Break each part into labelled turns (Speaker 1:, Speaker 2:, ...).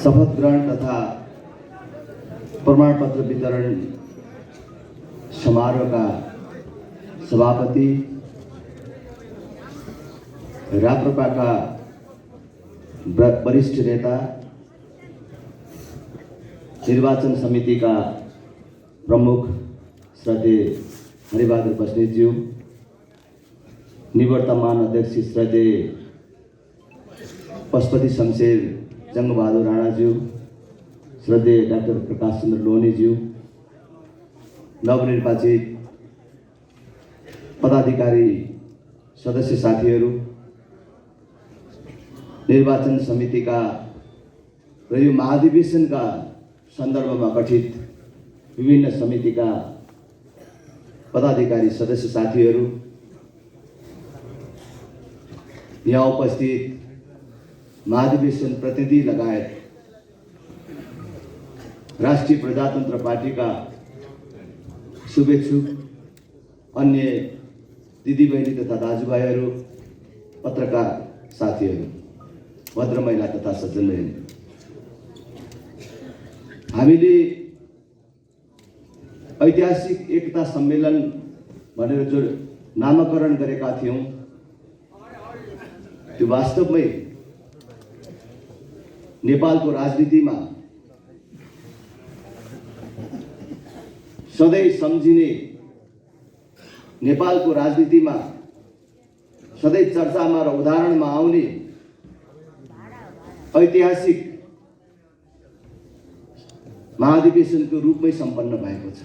Speaker 1: शपथ ग्रहण तथा प्रमाणपत्र वितरण समारोहका सभापति, राप्रपाका वरिष्ठ नेता, निर्वाचन समितिका प्रमुख श्रद्धेय हरिबहादुर बस्नेतज्यू, निवर्तमान अध्यक्ष श्रद्धेय पशुपति शमशेर जंगबहादुर राणाज्यू, श्रद्धेय डाक्टर प्रकाश चन्द्र लोहनीज्यू, नवनिर्वाचित पदाधिकारी सदस्य साथीहरू, निर्वाचन समितिका र यो महाधिवेशनका सन्दर्भमा गठित विभिन्न समितिका पदाधिकारी सदस्य साथीहरू, यहाँ उपस्थित महाधिवेशन प्रतिनिधि लगायत राष्ट्रिय प्रजातन्त्र पार्टीका शुभेच्छुक, अन्य दिदीबहिनी तथा दाजुभाइहरू, पत्रकार साथीहरू, भद्र महिला तथा सज्जनहरू, हामीले ऐतिहासिक एकता सम्मेलन भनेर जो नामकरण गरेका थियौं, त्यो वास्तवमै नेपालको राजनीतिमा सधैँ सम्झिने, नेपालको राजनीतिमा सधैँ चर्चामा र उदाहरणमा आउने ऐतिहासिक महाधिवेशनको रूपमै सम्पन्न भएको छ।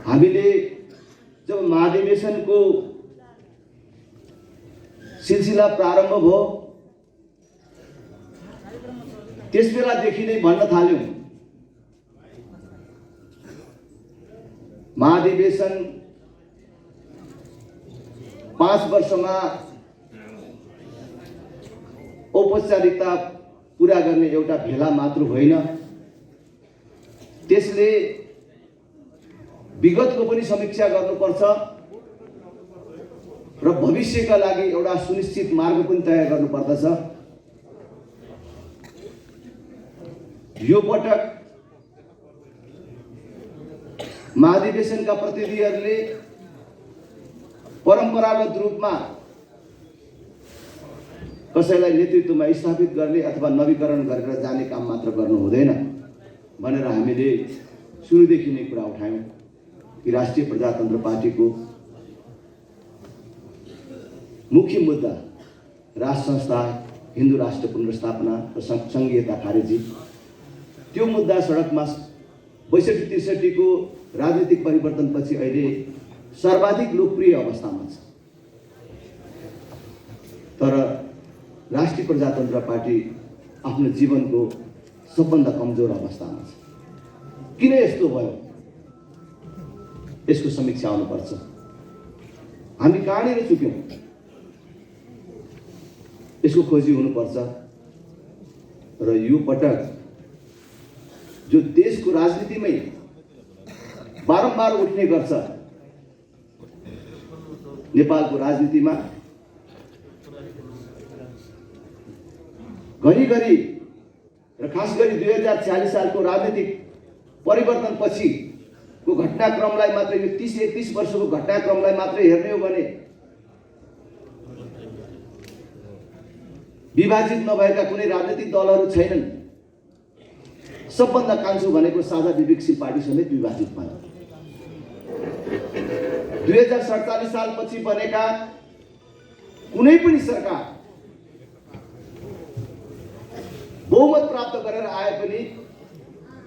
Speaker 1: हामीले जब महाधिवेशनको सिलसिला प्रारम्भ भयो, त्यसबेलादेखि नै भन्न थाल्यौं, महाधिवेशन 5 वर्षमा औपचारिकता पूरा गर्ने एउटा भेला मात्र होइन, त्यसले विगतको पनि समीक्षा गर्नुपर्छ र भविष्यका लागि एउटा सुनिश्चित मार्ग पनि तय गर्नुपर्दछ। यो पटक महाधिवेशनका प्रतिनिधिहरूले परम्परागत रूपमा कसैलाई नेतृत्वमा स्थापित गर्ने अथवा नवीकरण गरेर जाने काम मात्र गर्नु हुँदैन भनेर हामीले सुरुदेखि नै कुरा उठायौं कि राष्ट्रिय प्रजातन्त्र पार्टीको मुख्य मुद्दा राष्ट्र संस्था, हिन्दू राष्ट्र पुनर्स्थापना र संघीयता खारेजी, त्यो मुद्दा सडकमा 62-63 को राजनीतिक परिवर्तनपछि अहिले सर्वाधिक लोकप्रिय अवस्थामा छ। तर राष्ट्रिय प्रजातन्त्र पार्टी आफ्नो जीवनको सबभन्दा कमजोर अवस्थामा छ। किन यस्तो भयो? यसको समीक्षा हुनुपर्छ। हामी कहाँनिर चुक्यौं? यसको खोजी हुनुपर्छ। र यो पटक जो देशको राजनीतिमै बारम्बार उठ्ने गर्छ, नेपालको राजनीतिमा घरिघरि र खास गरी 2046 सालको राजनीतिक परिवर्तन पछिको घटनाक्रमलाई मात्र, यो 30-31 वर्षको घटनाक्रमलाई मात्र हेर्ने हो भने विभाजित नभएका कुनै राजनीतिक दलहरू छैनन्। सबभन्दा कान्छो भनेको साझा विवेकशील पार्टी समेत विभाजित भयो। 2047 सालपछि बनेका कुनै पनि सरकार बहुमत प्राप्त गरेर आए पनि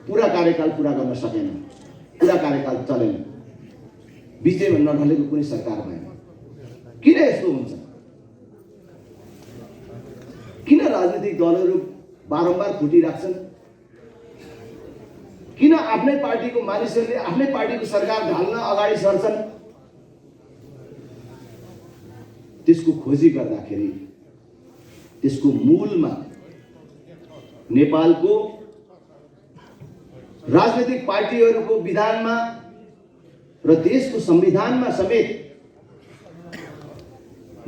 Speaker 1: पूरा कार्यकाल पूरा गर्न सकेन, पूरा कार्यकाल चलेन, बिचैमा नढलेको कुनै सरकार भएन। किन यस्तो हुन्छ? किन राजनीतिक दलहरू बारम्बार फुटिराख्छन्? किन आफ्नै पार्टीको मानिसहरूले आफ्नै पार्टीको सरकार ढाल्न अगाडि सर्छन्? त्यसको खोजी गर्दाखेरि त्यसको मूलमा नेपालको राजनीतिक पार्टीहरूको विधानमा र देशको संविधानमा समेत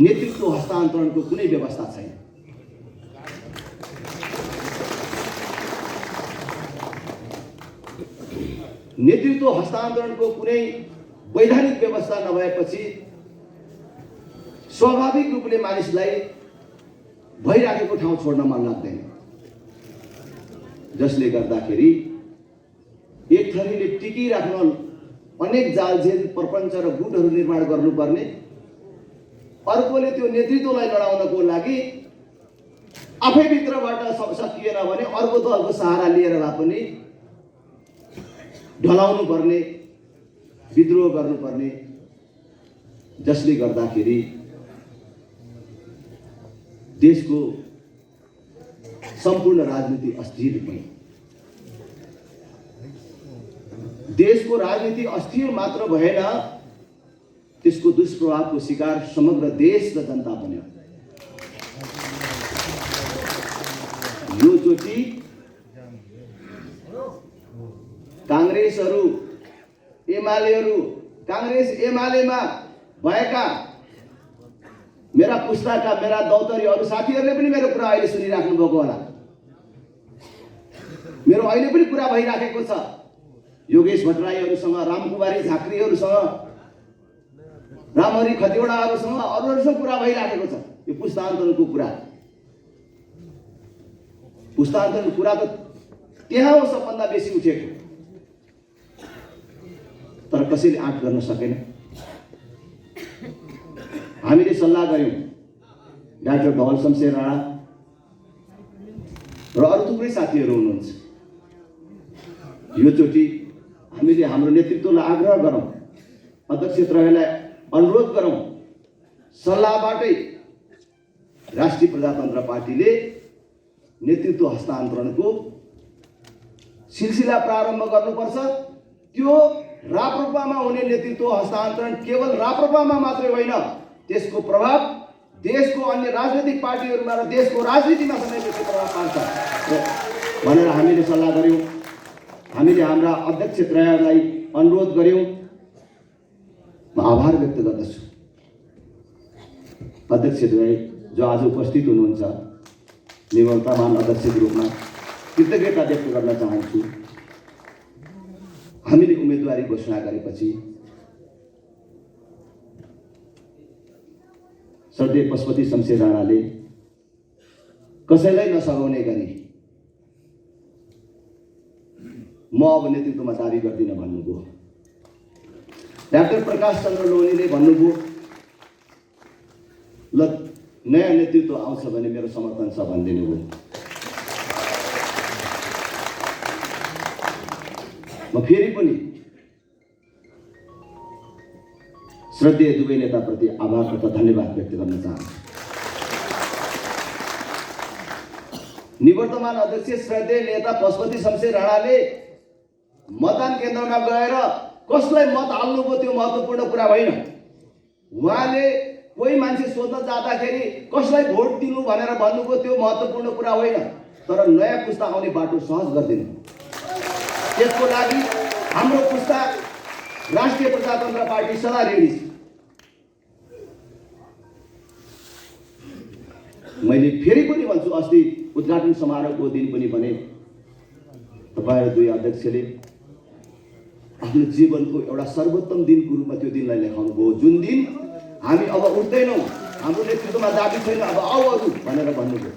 Speaker 1: नेतृत्व हस्तान्तरणको कुनै व्यवस्था छैन। नेतृत्व हस्तान्तरणको कुनै वैधानिक व्यवस्था नभएपछि स्वाभाविक रूपले मानिसलाई भइराखेको ठाउँ छोड्न मन लाग्दैन, जसले गर्दाखेरि एक थरीले टिकिराख्न अनेक जालझेल प्रपञ्च र गुटहरू निर्माण गर्नुपर्ने, अर्कोले त्यो नेतृत्वलाई लडाउनको लागि आफै भित्रबाट सकिएन भने अर्को दलको सहारा लिएर भए पनि ढलाउनु पर्ने, विद्रोह गर्नुपर्ने, जसले गर्दाखेरि देशको सम्पूर्ण राजनीति अस्थिर भयो। देशको राजनीति अस्थिर मात्र भएन, त्यसको दुष्प्रभावको शिकार समग्र देश र जनता बन्यो। यो चोटि कांग्रेसहरू, एमालेहरू, कांग्रेस एमालेमा भएका मेरा पुस्ताका, मेरा दौतरी अरू साथीहरूले पनि मेरो कुरा अहिले सुनिराख्नु भएको होला। मेरो अहिले पनि कुरा भइराखेको छ योगेश भट्टराईहरूसँग, रामकुमारी झाँक्रीहरूसँग, रामहरि खतिवडाहरूसँग, अरूहरूसँग कुरा भइराखेको छ। यो पुस्तान्तरणको कुरा, पुस्तान्तरणको कुरा त त्यहाँ हो सबभन्दा बेसी उठेको, तर कसैले आँट गर्न सकेन। हामीले सल्लाह गर्यौं, डाक्टर धवल शमशेर राणा र अरू थुप्रै साथीहरू हुनुहुन्छ। यो चोटि हामीले हाम्रो नेतृत्वलाई आग्रह गरौँ, अध्यक्षत्रयलाई अनुरोध गरौँ, सल्लाहबाटै राष्ट्रिय प्रजातन्त्र पार्टीले नेतृत्व हस्तान्तरणको सिलसिला प्रारम्भ गर्नुपर्छ। त्यो राप्रपामा हुने नेतृत्व हस्तान्तरण केवल राप्रपामा मात्रै होइन, त्यसको प्रभाव देशको अन्य राजनीतिक पार्टीहरूमा र देशको राजनीतिमा समेत त्यसको प्रभाव पार्छ भनेर हामीले सल्लाह गर्यौं। हामीले हाम्रा अध्यक्षत्रयलाई अनुरोध गर्यौं। म आभार व्यक्त गर्दछु अध्यक्षद्वय जो आज उपस्थित हुनुहुन्छ, निवर्तमान अध्यक्षको रूपमा कृतज्ञता व्यक्त गर्न चाहन्छु। हामीले उम्मेदवारी घोषणा गरेपछि श्रद्धेय पशुपति शमशेर राणाले कसैलाई नसघाउने गरी म अब नेतृत्वमा दाबी गर्दिन भन्नुभयो। डाक्टर प्रकाश चन्द्र लोहनीले भन्नुभयो, ल नयाँ नेतृत्व आउँछ भने मेरो समर्थन छ भनिदिनु भयो। म फेरि पनि श्रद्धेय दुवै नेताप्रति आभार तथा धन्यवाद व्यक्त गर्न चाहन्छु। निवर्तमान अध्यक्ष श्रद्धेय नेता पशुपति शमशेर राणाले मतदान केन्द्रमा गएर कसलाई मत हाल्नुभयो त्यो महत्त्वपूर्ण कुरा होइन। उहाँले कोही मान्छे सोध्न जाँदाखेरि कसलाई भोट दिनु भनेर भन्नुभयो त्यो महत्त्वपूर्ण कुरा होइन, तर नयाँ पुस्ता आउने बाटो सहज गरिदिनु। त्यसको लागि हाम्रो पुस्ता राष्ट्रिय प्रजातन्त्र पार्टी सदा रेडी छ। मैले फेरि पनि भन्छु, अस्ति उद्घाटन समारोहको दिन पनि भने, तपाईहरु दुई अध्यक्षले आफ्नो जीवनको एउटा सर्वोत्तम दिनको रूपमा त्यो दिनलाई लेखाउनु भयो, जुन दिन हामी अब उठ्दैनौँ, हाम्रो नेतृत्वमा दाबी छैन, अब आऊ अरू भनेर भन्नुभयो।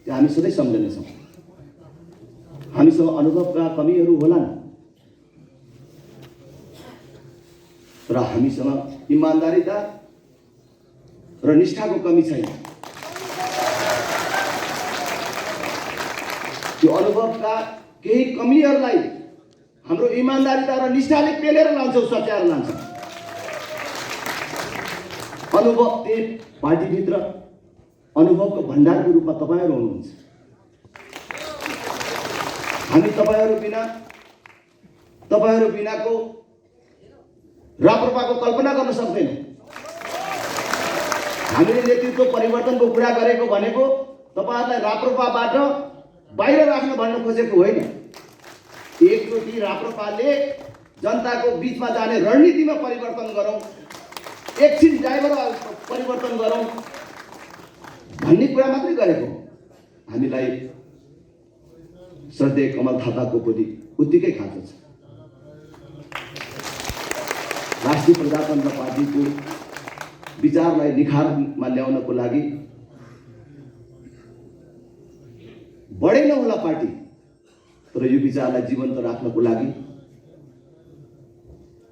Speaker 1: त्यो हामी सधैँ सम्झनेछौँ। हामीसँग अनुभवका कमीहरू होलान्, र हामीसँग इमानदारीता र निष्ठाको कमी छैन। त्यो अनुभवका केही कमीहरूलाई हाम्रो इमानदारीता र निष्ठाले पेलेर लान्छौँ, सच्याएर लान्छौँ। अनुभव त्यही पार्टीभित्र अनुभवको भण्डारको रूपमा तपाईहरु हुनुहुन्छ। हामी तपाईहरु बिनाको राप्रपाको कल्पना गर्न सक्दैनौँ। हामीले नेतृत्व परिवर्तनको कुरा गरेको भनेको तपाईहरुलाई राप्रपाबाट बाहिर राख्न भन्न खोजेको होइन। एकचोटि राप्रपाले जनताको बीचमा जाने रणनीतिमा परिवर्तन गरौँ, एकछिन ड्राइभर परिवर्तन गरौँ भन्ने कुरा मात्रै गरेको। हामीलाई श्रद्धेय कमल थापाको पनि उत्तिकै खाँचो छ। राष्ट्रिय प्रजातन्त्र पार्टीको विचारलाई निखारमा ल्याउनको लागि बढे नहोला पार्टी, तर यो विचारलाई जीवन्त राख्नको लागि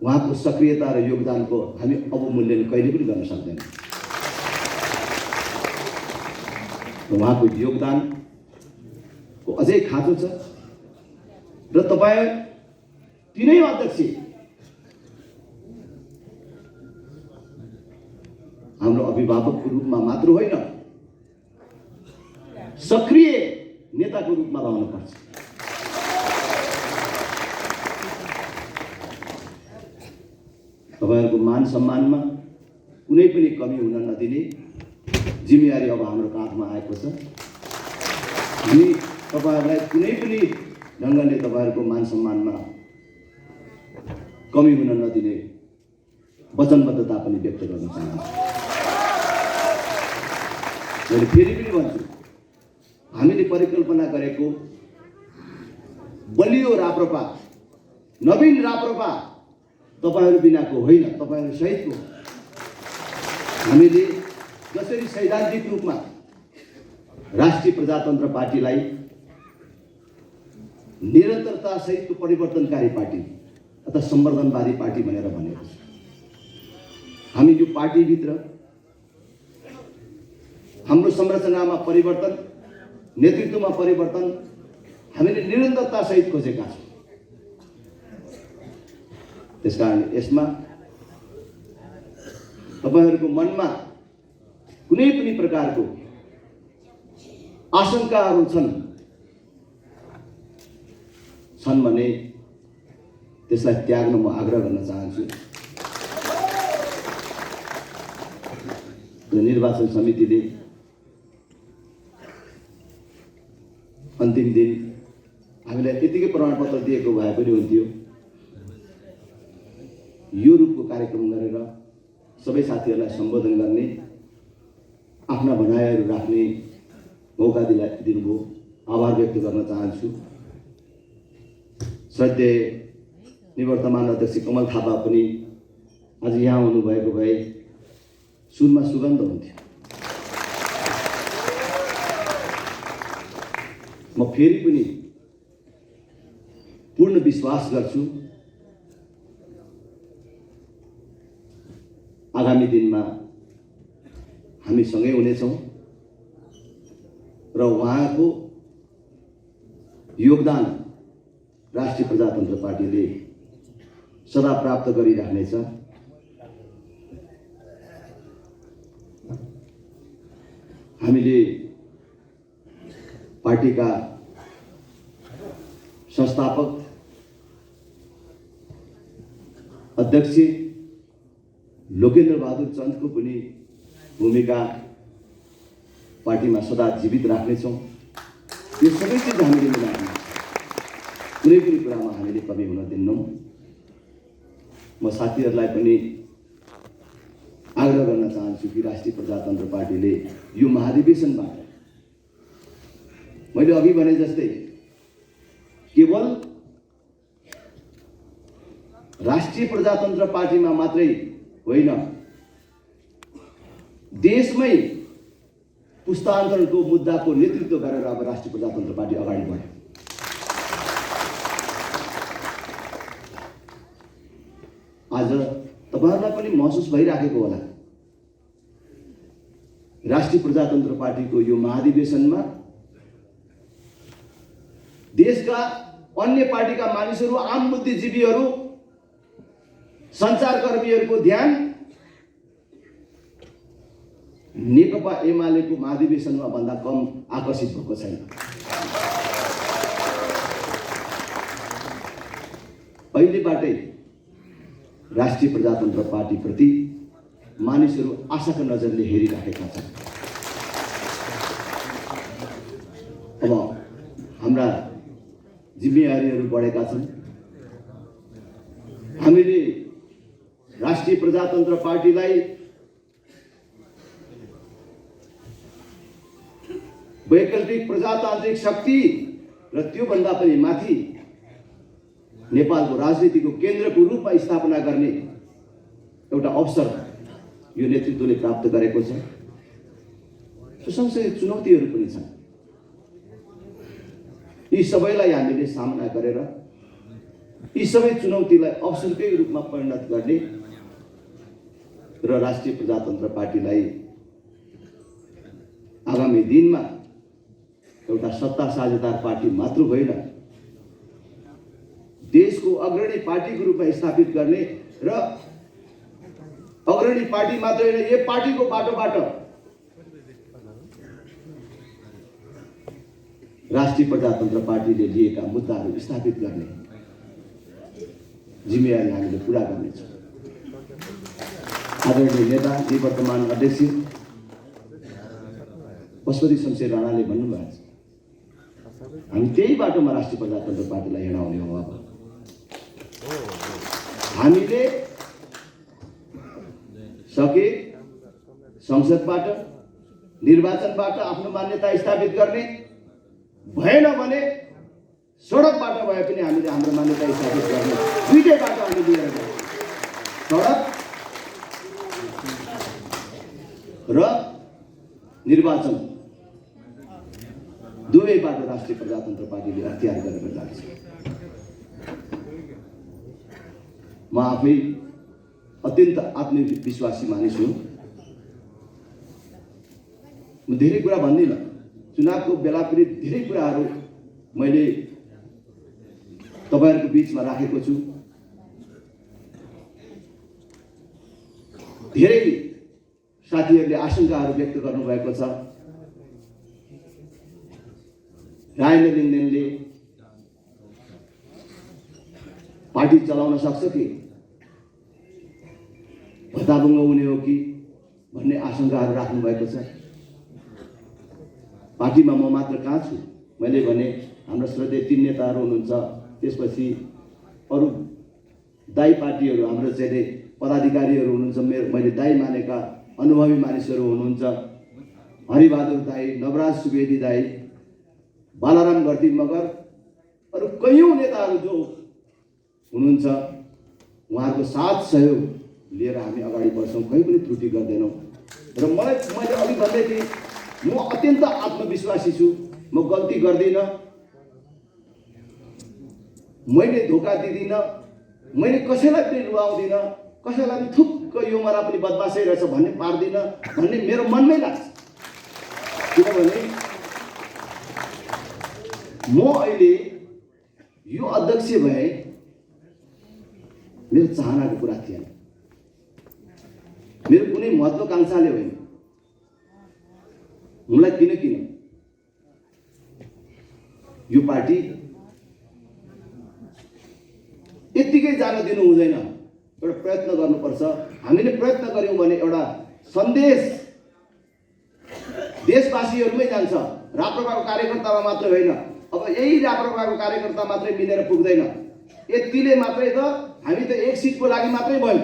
Speaker 1: उहाँको सक्रियता र योगदानको हामी अवमूल्यन कहिले पनि गर्न सक्दैनौँ। उहाँको योगदानको अझै खाँचो छ र तपाईँ तिनै अध्यक्ष हाम्रो अभिभावकको रूपमा मात्र होइन, सक्रिय नेताको रूपमा रहनुपर्छ। तपाईहरुको मान सम्मानमा कुनै पनि कमी हुन नदिने जिम्मेवारी अब हाम्रो काँधमा आएको छ। हामी तपाईहरुलाई कुनै पनि ढङ्गले तपाईहरुको मान सम्मानमा कमी हुन नदिने वचनबद्धता पनि व्यक्त गर्न चाहन्छु। मैले फेरि पनि भन्छु, हामीले परिकल्पना गरेको बलियो राप्रपा, नवीन राप्रपा तपाईहरु बिनाको होइन, तपाईहरु सहितको। हामीले जसरी सैद्धान्तिक रूपमा राष्ट्रिय प्रजातन्त्र पार्टीलाई निरन्तरता सहितको परिवर्तनकारी पार्टी अथवा संवर्धनवादी पार्टी भनेर भनेको छ, हामी यो पार्टीभित्र हाम्रो संरचनामा परिवर्तन, नेतृत्वमा परिवर्तन हामीले निरन्तरता सहित खोजेका छौँ। त्यसकारण यसमा तपाईहरुको मनमा कुनै पनि प्रकारको आशंकाहरू छन् भने त्यसलाई त्याग्न म आग्रह गर्न चाहन्छु। निर्वाचन समितिले अन्तिम दिन हामीलाई यतिकै प्रमाणपत्र दिएको भए पनि हुन्थ्यो। यो रूपको कार्यक्रम गरेर सबै साथीहरूलाई सम्बोधन गर्ने, आफ्ना भनाइहरू राख्ने मौका दिनुभयो, आभार व्यक्त गर्न चाहन्छु। श्रद्धेय निवर्तमान अध्यक्ष कमल थापा पनि आज यहाँ हुनुभएको भए सुनमा सुगन्ध हुन्थ्यो। म फेरि पनि पूर्ण विश्वास गर्छु आगामी दिनमा हामी सँगै हुनेछौँ र उहाँको योगदान राष्ट्रिय प्रजातन्त्र पार्टीले सदा प्राप्त गरिराख्नेछ। हामीले पार्टीका संस्थापक अध्यक्ष लोकेन्द्र बहादुर चन्दको पनि भूमिका पार्टीमा सदा जीवित राख्नेछौँ। यो सबै चिज हामीले मिलाएर कुनै पनि कुरामा हामीले कमी हुन दिन्नौँ। म साथीहरूलाई पनि आग्रह गर्न चाहन्छु कि राष्ट्रिय प्रजातन्त्र पार्टीले यो महाधिवेशनबाट मैले अघि भने जस्तै केवल राष्ट्रिय प्रजातन्त्र पार्टीमा मात्रै होइन, देशमै पुस्तान्तरणको मुद्दाको नेतृत्व गरेर अब राष्ट्रिय प्रजातन्त्र पार्टी अगाडि बढ्यो। आज तपाईहरुलाई पनि महसुस भइराखेको होला, राष्ट्रिय प्रजातन्त्र पार्टीको यो महाधिवेशनमा देशका अन्य पार्टीका मानिसहरू, आम बुद्धिजीवीहरू, सञ्चारकर्मीहरूको ध्यान नेकपा एमालेको महाधिवेशनमा भन्दा कम आकर्षित भएको छैन। पहिलेबाटै राष्ट्रिय प्रजातन्त्र पार्टी प्रति मानिसहरू आशाका नजरले हेरिराखेका छन्। अब हाम्रा जिम्मेवारीहरू बढेका छन्। हामीले राष्ट्रिय प्रजातन्त्र पार्टीलाई वैकल्पिक प्रजातान्त्रिक शक्ति र त्योभन्दा पनि माथि नेपालको राजनीतिको केन्द्रको रूपमा स्थापना गर्ने एउटा अवसर यो नेतृत्वले प्राप्त गरेको छ। सँगसँगै चुनौतीहरू पनि छन्। यी सबैलाई हामीले सामना गरेर यी सबै चुनौतीलाई अवसरकै रूपमा परिणत गर्ने र राष्ट्रिय प्रजातन्त्र पार्टीलाई आगामी दिनमा एउटा सत्ता साझेदार पार्टी मात्र होइन, देशको अग्रणी पार्टीको रूपमा स्थापित गर्ने र अग्रणी पार्टी मात्र होइन, यो पार्टीको बाटोबाट राष्ट्रिय प्रजातन्त्र पार्टीले लिएका मुद्दाहरू स्थापित गर्ने जिम्मेवारी हामीले पुरा गर्नेछौँ। आदरणीय नेता निवर्तमान अध्यक्ष पशुपति शमशेर राणाले भन्नुभएको छ, हामी त्यही बाटोमा राष्ट्रिय प्रजातन्त्र पार्टीलाई हिँडाउने हो। अब हामीले सके संसदबाट निर्वाचनबाट आफ्नो मान्यता स्थापित गर्ने, भएन भने सडकबाट भए पनि हामीले हाम्रो मान्यता स्थापित गर्ने, दुईटै बाटो हामी लिएर जान्छौँ। सडक र निर्वाचन दुवै बाटो राष्ट्रिय प्रजातन्त्र पार्टीले अख्तियार गरेर जान्छ। म आफै अत्यन्त आत्मविश्वासी मानिस हुँ। म धेरै कुरा भन्दिनँ, चुनावको बेला पनि धेरै कुराहरू मैले तपाईहरुको बीचमा राखेको छु। धेरै साथीहरूले आशंकाहरू व्यक्त गर्नुभएको छ। राजेन्द्र लिङ्गदेनले पार्टी चलाउन सक्छ कि भत्ताभुङ्ग हुने हो कि भन्ने आशंकाहरू राख्नु भएको छ। पार्टीमा म मात्र कहाँ छु? मैले भने हाम्रो श्रद्धेय 3 नेताहरू हुनुहुन्छ, त्यसपछि अरू दाई पार्टीहरू हाम्रो चाहिँ पदाधिकारीहरू हुनुहुन्छ, मैले दाई मानेका अनुभवी मानिसहरू हुनुहुन्छ, हरिबहादुर दाई, नवराज सुवेदी दाई, बालाराम गर्दी मगर, अरू कयौं नेताहरू जो हुनुहुन्छ, उहाँहरूको साथ सहयोग लिएर हामी अगाडि बढ्छौँ, कहीँ पनि त्रुटि गर्दैनौँ। र मैले अघि भन्दै थिएँ, म अत्यन्त आत्मविश्वासी छु, म गल्ती गर्दिनँ, मैले धोका दिदिनँ, मैले कसैलाई पनि रुवाउँदिनँ, कसैलाई पनि थुक्क यो मलाई पनि बदमासै रहेछ भन्ने पार्दिनँ भन्ने मेरो मनमै लाग्छ। किनभने म अहिले यो अध्यक्ष भए मेरो चाहनाको कुरा थिएन, मेरो कुनै महत्त्वाकांक्षाले होइन। मलाई किन यो पार्टी यत्तिकै जान दिनु हुँदैन, एउटा प्रयत्न गर्नुपर्छ। हामीले प्रयत्न गर्यौं भने एउटा सन्देश देशवासीहरूमै जान्छ, राप्रपाको कार्यकर्तामा मात्र होइन। अब यही राप्रपाको कार्यकर्ता मात्रै मिलेर पुग्दैन, यतिले मात्रै त हामी त एक सिटको लागि मात्रै भयौं,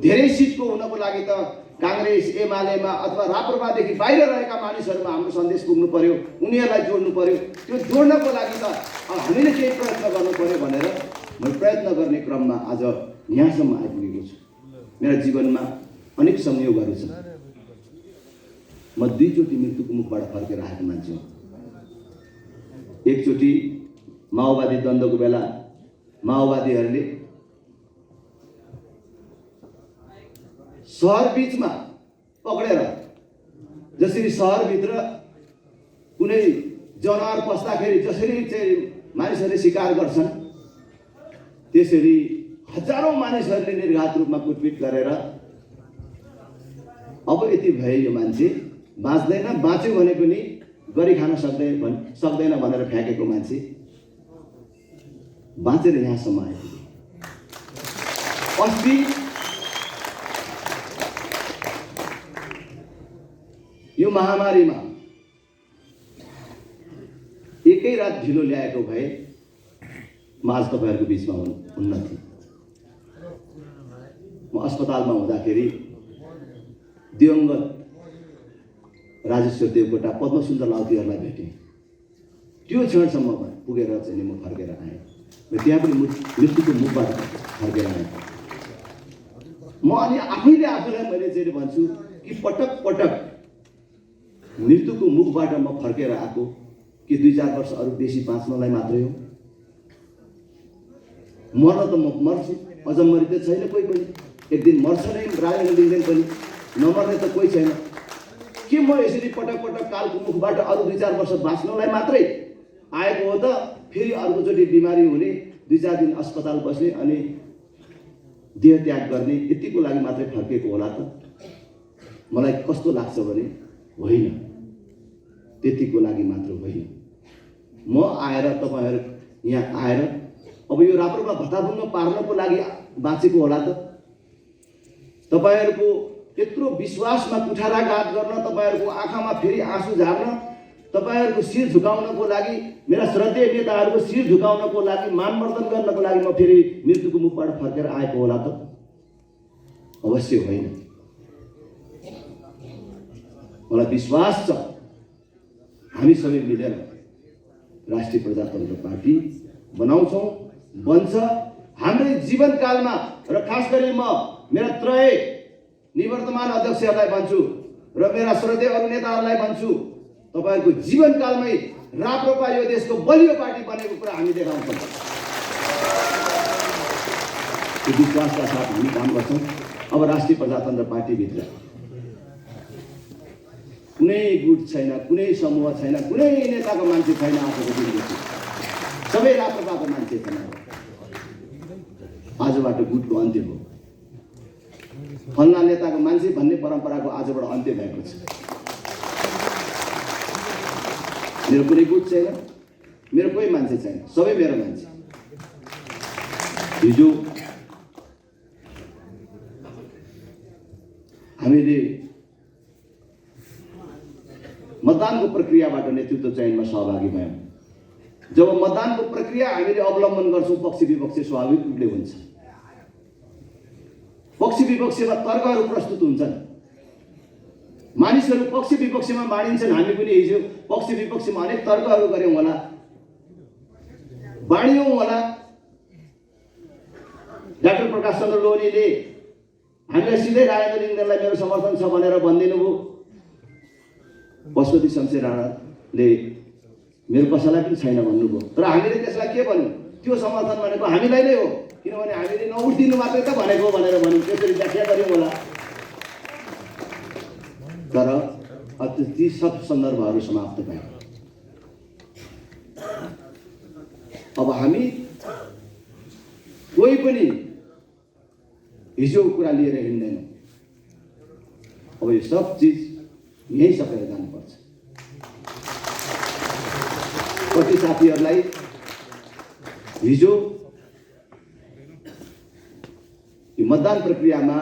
Speaker 1: धेरै सिटको हुनको लागि त कांग्रेस एमालेमा अथवा राप्रपादेखि बाहिर रहेका मानिसहरूमा हाम्रो सन्देश पुग्नु पर्यो, उनीहरूलाई जोड्नु पर्यो। त्यो जोड्नको लागि त हामीले केही प्रयत्न गर्नु पर्यो भनेर म प्रयत्न गर्ने क्रममा आज यहाँसम्म आइपुगेको छु। मेरा जीवनमा अनेक संयोगहरू छन्। म 2 चोटि मृत्युको मुखबाट फर्केर आएको मान्छे हुँ। एकचोटि माओवादी द्वन्द्वको बेला माओवादीहरूले शहर बीचमा पक्रेर, जसरी शहरभित्र कुनै जनावर पस्दाखेरि जसरी चाहिँ मानिसहरूले शिकार गर्छन्, त्यसरी हजारौं मानिसहरूले निर्घात रूपमा कुटपिट गरेर अब यति भए यो मान्छे बाँच्दैन, बाँच्यो भने पनि गरी खान सक्दैन भनेर फ्याँकेको मान्छे बाँचेर यहाँसम्म आइपुगे। अस्ति यो महामारीमा एकै रात ढिलो ल्याएको भए म आज तपाईहरुको बीचमा हुन्न थिएँ। म अस्पतालमा हुँदाखेरि दिवंगत राजेश्वर देवकोटा पद्मसुन्दर लाउतीहरूलाई भेटेँ। त्यो क्षणसम्म पुगेर चाहिँ नि म फर्केर आएँ र त्यहाँ पनि मृत्युको मुखबाट फर्केर आएँ। म अनि आफैले आफूलाई मैले चाहिँ भन्छु कि पटक पटक मृत्युको मुखबाट म फर्केर आएको कि 2-4 वर्ष अरू बेसी बाँच्नलाई मात्रै हो। मर्न त म मर्छु, अजम्मरी त छैन कोही पनि, एक दिन मर्छ नै राजेन्द्र लिङ्गदेन पनि, नमर्ने त कोही छैन। के म यसरी पटक पटक कालको मुखबाट अरू 2-4 वर्ष बाँच्नलाई मात्रै आएको हो त फेरि अर्कोचोटि बिमारी हुने, 2-4 दिन अस्पताल बस्ने अनि देह त्याग गर्ने यतिको लागि मात्रै फर्केको होला त? मलाई कस्तो लाग्छ भने होइन, त्यतिको लागि मात्र होइन। म आएर तपाईहरु यहाँ आएर अब यो राप्रोमा भत्ताभङ्ग पार्नको लागि बाँचेको होला त? तपाईहरुको त्यत्रो विश्वासमा कुठाराघात गर्न, तपाईहरुको आँखामा फेरि आँसु झार्न, तपाईहरुको शिर झुकाउनको लागि, मेरा श्रद्धेय नेताहरुको शिर झुकाउनको लागि, मानवर्धन गर्नको लागि म फेरि मृत्युको मुखबाट फर्केर आएको होला त? अवश्य होइन। मलाई विश्वास छ हामी सबै मिलेर राष्ट्रिय प्रजातन्त्र पार्टी बनाउँछौं, बन्छ। हाम्रै जीवनकालमा र खास गरी म मेरा त्रय निवर्तमान अध्यक्षहरूलाई भन्छु र मेरा श्रद्धेय अरु नेताहरूलाई भन्छु, तपाईहरुको जीवनकालमै राप्रपा यो देशको बलियो पार्टी बनेको कुरा हामी देखाउँछौं। त्यो विश्वासका साथ हामी काम गर्छौं। अब राष्ट्रिय प्रजातन्त्र पार्टी भित्र कुनै गुट छैन, कुनै समूह छैन, कुनै नेताको मान्छे छैन। आजको दिनदेखि सबै राप्रपाको मान्छे छन्। आजबाट गुटको अन्त्य हो। फल्ना नेताको मान्छे भन्ने परम्पराको आजबाट अन्त्य भएको छ। मेरो कुनै गुट छैन, मेरो कोही मान्छे छैन, सबै मेरो मान्छे। हिजो हामीले मतदानको प्रक्रियाबाट नेतृत्व चयनमा सहभागी भयौं। जब मतदानको प्रक्रिया हामीले अवलम्बन गर्छौं, पक्ष विपक्ष स्वाभाविक रूपले हुन्छ। पक्ष विपक्षमा तर्कहरू प्रस्तुत हुन्छन्, मानिसहरू पक्ष विपक्षमा बाँडिन्छन्। हामी पनि हिजो पक्ष विपक्षमा अनेक तर्कहरू गर्यौं होला, बाँडियौं होला। डाक्टर प्रकाश चन्द्र लोहनीले हामीलाई सिधै राजेन्द्र लिङ्गदेनलाई मेरो समर्थन छ भनेर भनिदिनु भयो। पशुपति शमशेर राणाले मेरो कसैलाई पनि छैन भन्नुभयो। तर हामीले त्यसलाई के भन्यौं? त्यो समर्थन भनेको हामीलाई नै हो, किनभने हामीले नउठिदिनु मात्रै त भनेको भनेर भन्यौं। त्यसरी व्याख्या गर्यौं होला। तर ती सब सन्दर्भहरू समाप्त भए। अब हामी कोही पनि हिजोको कुरा लिएर हिँड्दैनौँ। अब यो सब चिज यही सकेर जानुपर्छ। कति साथीहरूलाई हिजो यो मतदान प्रक्रियामा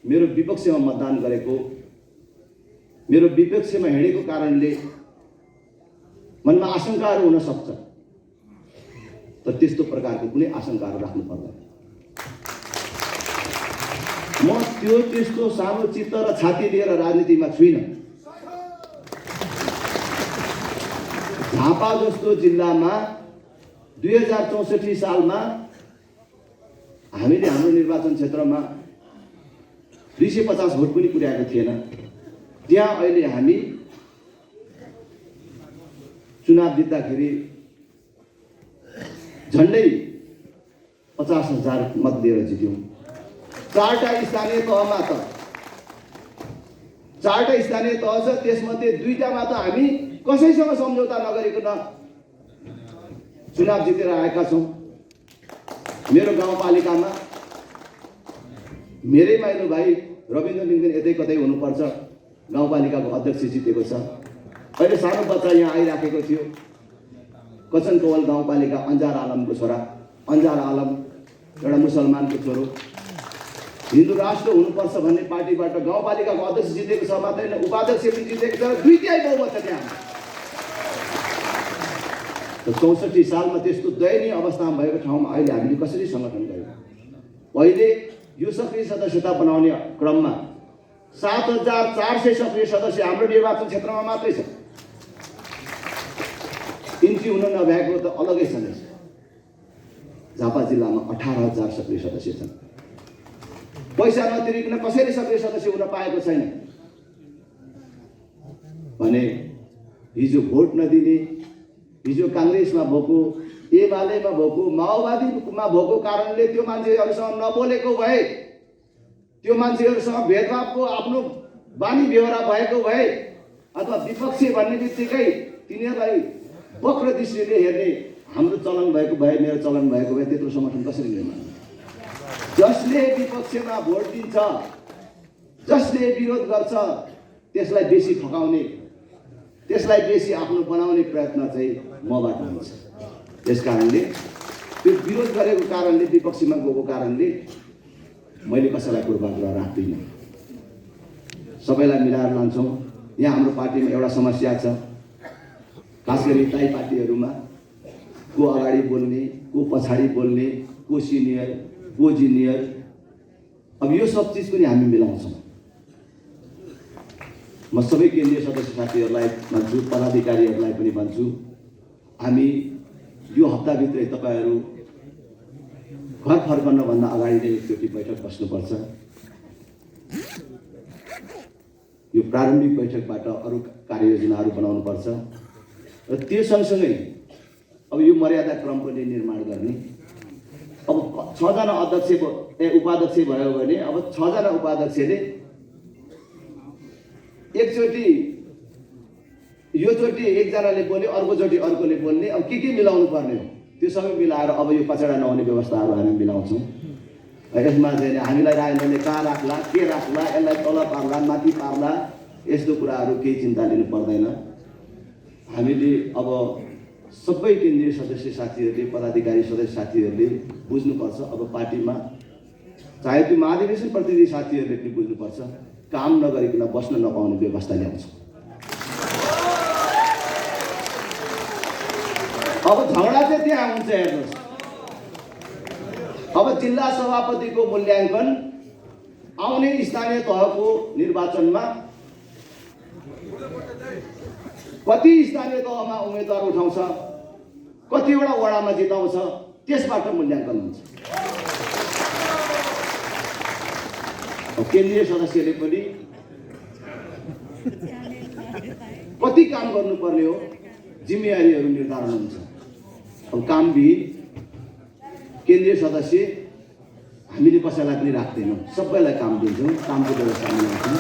Speaker 1: मेरो विपक्षमा मतदान गरेको, मेरो विपक्षमा हिँडेको कारणले मनमा आशंकाहरू हुन सक्छ, तर त्यस्तो प्रकारको कुनै आशंकाहरू राख्नु पर्दैन। म त्यस्तो सानो चित्त र छाती लिएर राजनीतिमा छुइनँ। झापा जस्तो जिल्लामा 2064 सालमा हामीले हाम्रो निर्वाचन क्षेत्रमा 250 भोट पनि पुर्याएको थिएन। त्यहाँ अहिले हामी चुनाव जित्दाखेरि झन्डै 50,000 मत दिएर जित्यौं। 4टा स्थानीय तह छ, त्यसमध्ये 2टामा त हामी कसैसँग सम्झौता नगरिकन चुनाव जितेर आएका छौं। मेरो गाउँपालिकामा मेरै माइलो भाइ रविन्द्र लिङ्गदेन यतै कतै हुनुपर्छ, गाउँपालिकाको अध्यक्ष जितेको छ। अहिले सानो बच्चा यहाँ आइराखेको थियो, कचन कवल गाउँपालिका, अन्जार आलमको छोरा। अन्जार आलम एउटा मुसलमानको छोरो, हिन्दू राष्ट्र हुनुपर्छ भन्ने पार्टीबाट गाउँपालिकाको अध्यक्ष जितेको छ। मात्रै होइन, उपाध्यक्ष पनि जितेको छ। 2 बहुमत छ त्यहाँ। 64 सालमा त्यस्तो दयनीय अवस्थामा भएको ठाउँमा अहिले हामीले कसरी संगठन गर्यौं? पहिले यो सक्रिय सदस्यता बनाउने क्रममा 7,400 सक्रिय सदस्य हाम्रो निर्वाचन क्षेत्रमा मात्रै छ। इन्ट्री हुन नभएको त अलगै छ नि। झापा जिल्लामा 18,000 सक्रिय सदस्य छन्। पैसा नतिरिकन कसैले सक्रिय सदस्य हुन पाएको छैन भने हिजो भोट नदिने, हिजो काङ्ग्रेसमा भएको, एमालेमा भएको, माओवादीमा भएको कारणले त्यो मान्छेहरूसँग नबोलेको भए, त्यो मान्छेहरूसँग भेदभावको आफ्नो बानी बेहोरा भएको भए, अथवा विपक्षी भन्ने बित्तिकै तिनीहरूलाई वक्र दृष्टिले हेर्ने हाम्रो चलन भएको भए, मेरो चलन भएको भए, त्यत्रो समर्थन कसरी निर्माण? जसले विपक्षमा भोट दिन्छ, जसले विरोध गर्छ, त्यसलाई बेसी ठकाउने, त्यसलाई बेसी आफ्नो बनाउने प्रयत्न चाहिँ मबाट हुन्छ। त्यस कारणले त्यो विरोध गरेको कारणले, विपक्षीमा गएको कारणले मैले कसैलाई पूर्वाग्रह राख्दिनँ। सबैलाई मिलाएर लान्छौँ। यहाँ हाम्रो पार्टीमा एउटा समस्या छ, खास गरी ताई पार्टीहरूमा को अगाडि बोल्ने, को पछाडि बोल्ने, को सिनियर, को जुनियर। अब यो सब चिज पनि हामी मिलाउँछौँ। म सबै केन्द्रीय सदस्य साथीहरूलाई भन्छु, पदाधिकारीहरूलाई पनि भन्छु, हामी यो हप्ताभित्रै तपाईँहरू घर फर्कनुभन्दा अगाडि नै एकचोटि बैठक बस्नुपर्छ। यो प्रारम्भिक बैठकबाट अरू कार्ययोजनाहरू बनाउनुपर्छ र त्यो सँगसँगै अब यो मर्यादा क्रम पनि निर्माण गर्ने। अब 6 जना उपाध्यक्ष भयो भने अब 6 जना उपाध्यक्षले एकचोटि योचोटि एकजनाले बोल्यो, अर्कोचोटि अर्कोले बोल्ने, अब के मिलाउनु पर्ने हो त्यो सबै मिलाएर अब यो पछाडा नहुने व्यवस्थाहरू हामी मिलाउँछौँ। यसमा चाहिँ हामीलाई राजनीतिले कहाँ राख्ला, के राख्ला, यसलाई तल पार्ला, माथि पार्ला, यस्तो कुराहरू केही चिन्ता लिनु पर्दैन। हामीले अब सबै केन्द्रीय सदस्य साथीहरूले, पदाधिकारी सदस्य साथीहरूले बुझ्नुपर्छ, अब पार्टीमा चाहे त्यो महाधिवेशन प्रतिनिधि साथीहरूले पनि बुझ्नुपर्छ, काम नगरिकन बस्न नपाउने व्यवस्था ल्याउँछौँ। अब झगडा चाहिँ त्यहाँ हुन्छ। हेर्नुहोस्, अब जिल्ला सभापतिको मूल्याङ्कन आउने स्थानीय तहको निर्वाचनमा कति स्थानीय तहमा उम्मेदवार उठाउँछ, कतिवटा वडामा जिताउँछ, त्यसबाट मूल्याङ्कन हुन्छ। केन्द्रीय सदस्यले पनि कति काम गर्नुपर्ने हो, जिम्मेवारीहरू निर्धारण हुन्छ। अब कामविहीन केन्द्रीय सदस्य हामीले कसैलाई पनि राख्दैनौँ, सबैलाई काम दिन्छौँ, कामको व्यवस्था मिलाउँछौँ।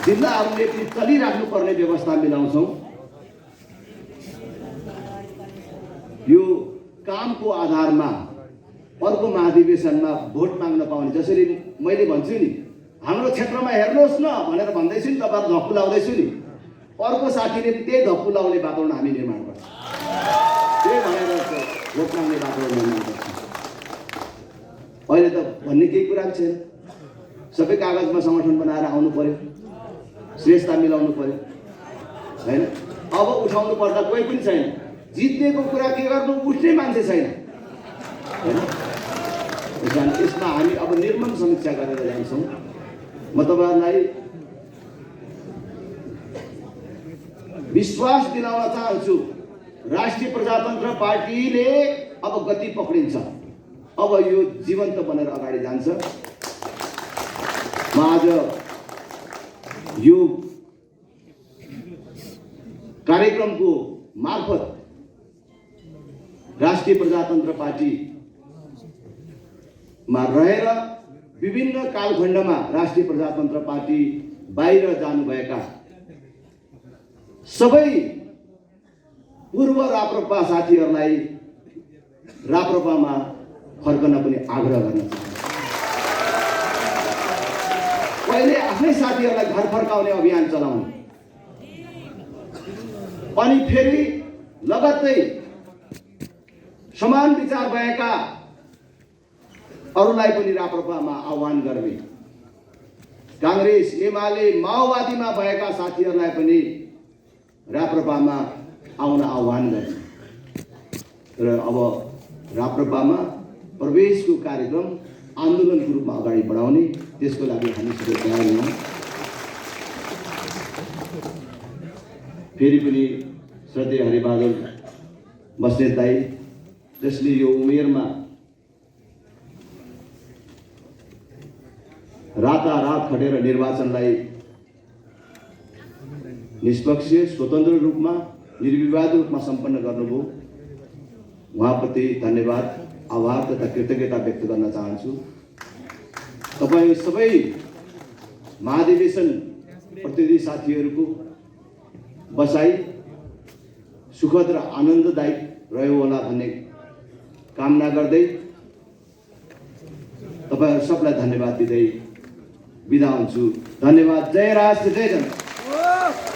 Speaker 1: जिल्लाहरूले पनि चलिराख्नुपर्ने व्यवस्था मिलाउँछौँ। यो कामको आधारमा अर्को महाधिवेशनमा भोट माग्न पाउने, जसरी मैले भन्छु नि, हाम्रो क्षेत्रमा हेर्नुहोस् न भनेर भन्दैछु नि, तपाईँहरू धक्कु लाउँदैछु नि, अर्को साथीले त्यही धक्कु लाउने वातावरण हामी निर्माण गर्छौँ। त्यही भनेर भोट माग्ने वातावरण निर्माण गर्छौँ। अहिले त भन्ने केही कुरा छैन, सबै कागजमा संगठन बनाएर आउनु पर्यो, श्रेष्ठता मिलाउनु पर्यो, होइन? अब उठाउनु पर्दा कोही पनि छैन, जित्नेको कुरा के गर्नु, उठ्ने मान्छे छैन, होइन? यसमा हामी अब निर्मम समीक्षा गरेर जान्छौँ। म तपाईँहरूलाई विश्वास दिलाउन चाहन्छु, राष्ट्रिय प्रजातन्त्र पार्टीले अब गति पक्रिन्छ, अब यो जीवन्त बनेर अगाडि जान्छ। म आज यो कार्यक्रमको मार्फत राष्ट्रिय प्रजातन्त्र पार्टीमा रहेर विभिन्न कालखण्डमा राष्ट्रिय प्रजातन्त्र पार्टी बाहिर जानुभएका सबै पूर्व राप्रपा साथीहरूलाई राप्रपामा फर्कन पनि आग्रह गर्न चाहन्छु। पहिले आफ्नै साथीहरूलाई घर फर्काउने अभियान चलाउने, अनि फेरि लगत्तै समान विचार भएका अरूलाई पनि राप्रपामा आह्वान गर्ने, काङ्ग्रेस, एमाले, माओवादीमा भएका साथीहरूलाई पनि राप्रपामा आउन आह्वान गर्ने र अब राप्रपामा प्रवेशको कार्यक्रम आन्दोलनको रूपमा अगाडि बढाउने, त्यसको लागि हामी सबै तयार हौँ। फेरि पनि श्रद्धेय हरिबहादुर बस्नेत दाई, जसले यो उमेरमा रातारात खटेर निर्वाचनलाई निष्पक्ष, स्वतन्त्र रूपमा, निर्विवाद रूपमा सम्पन्न गर्नुभयो। उहाँप्रति धन्यवाद, आभार तथा कृतज्ञता व्यक्त गर्न चाहन्छु। तपाईँ सबै महाधिवेशन प्रतिनिधि साथीहरूको बसाई सुखद र आनन्ददायक रह्यो होला भन्ने कामना गर्दै तपाईहरु सबलाई धन्यवाद दिँदै बिदा हुन्छु। धन्यवाद। जय राष्ट्र, जय जनता।